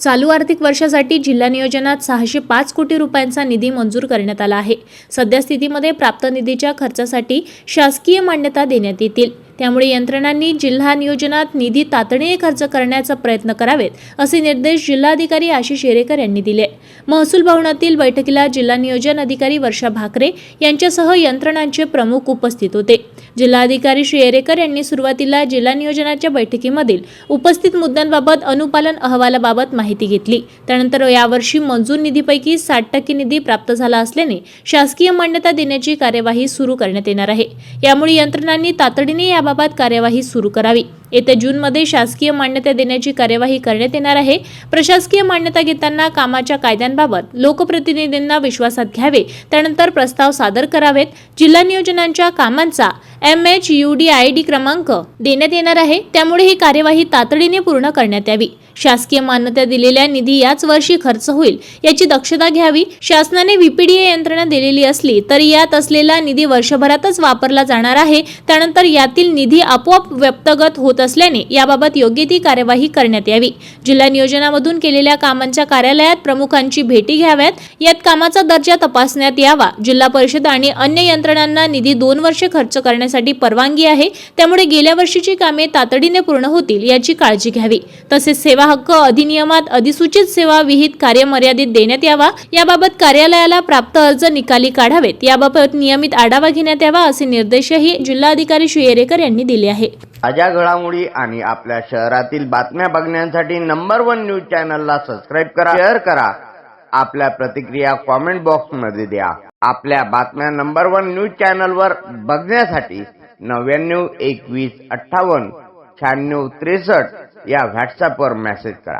चालू आर्थिक वर्षासाठी जिल्हा नियोजनात 605 कोटी रुपयांचा निधी मंजूर करण्यात आला आहे। सध्या स्थितीमध्ये प्राप्त निधीच्या खर्चासाठी शासकीय मान्यता देण्यात येतील। त्यामुळे यंत्रणांनी जिल्हा नियोजनात निधी तातडीने खर्च करण्याचा प्रयत्न करावेत, असे निर्देश जिल्हाधिकारी आशिष येरेकर यांनी दिले। महसूल भवनातील बैठकीला जिल्हा नियोजन अधिकारी वर्षा भाकरे यांच्यासह यंत्रणांचे प्रमुख उपस्थित होते। जिल्हाधिकारी श्री येरेकर यांनी सुरुवातीला जिल्हा नियोजनाच्या बैठकीमधील उपस्थित मुद्द्यांबाबत अनुपालन अहवालाबाबत माहिती घेतली। त्यानंतर यावर्षी मंजूर निधीपैकी 60% निधी प्राप्त झाला असल्याने शासकीय मान्यता देण्याची कार्यवाही सुरू करण्यात येणार आहे। यामुळे यंत्रणांनी तातडीने याबाबत कार्यवाही सुरू करावी। येत्या जूनमध्ये शासकीय मान्यता देण्याची कार्यवाही करण्यात येणार आहे। प्रशासकीय मान्यता घेताना कामाच्या कायद्यांबाबत लोकप्रतिनिधींना विश्वासात घ्यावे, त्यानंतर प्रस्ताव सादर करावेत। जिल्हा नियोजनांच्या कामांचा MHUDID क्रमांक देण्यात येणार आहे, त्यामुळे ही कार्यवाही तातडीने पूर्ण करण्यात यावी। शासकीय मान्यता दिलेल्या निधी याच वर्षी खर्च होईल याची दक्षता घ्यावी। शासनाने VPDA यंत्रणा दिलेली असली तरी यात असलेला निधी वर्षभरातच वापरला जाणार आहे। त्यानंतर यातील निधी आपोआप व्यक्तगत होत असल्याने याबाबत योग्य ती कार्यवाही करण्यात यावी। जिल्हा नियोजनामधून केलेल्या कामांच्या कार्यालयात प्रमुखांची भेटी घ्याव्यात। यात कामाचा दर्जा तपासण्यात यावा। जिल्हा परिषद आणि अन्य यंत्रणांना निधी 2 वर्षे खर्च करण्यासाठी परवानगी आहे, त्यामुळे गेल्या वर्षीची कामे तातडीने पूर्ण होतील याची काळजी घ्यावी। तसेच सेवा हक्क अधिनियमात अधिसूचित सेवा विहित कार्य मर्यादित देण्यात यावा। याबाबत कार्यालयाला प्राप्त अर्ज निकाली काढावेत। याबाबत नियमित आढावा घेण्यात यावा, असे निर्देशही जिल्हाधिकारी श्री येरेकर यांनी दिले आहे। ताज्या घडामोडी आणि आपल्या शहरातील बातम्या बघण्यासाठी नंबर 1 न्यूज चॅनलला सबस्क्राइब करा, शेअर करा, आपल्या प्रतिक्रिया कमेंट बॉक्स मध्ये द्या। आपल्या बातम्या नंबर 1 न्यूज चॅनलवर बघण्यासाठी 99 21 58 96 63 या व्हॉट्सअपवर मेसेज करा।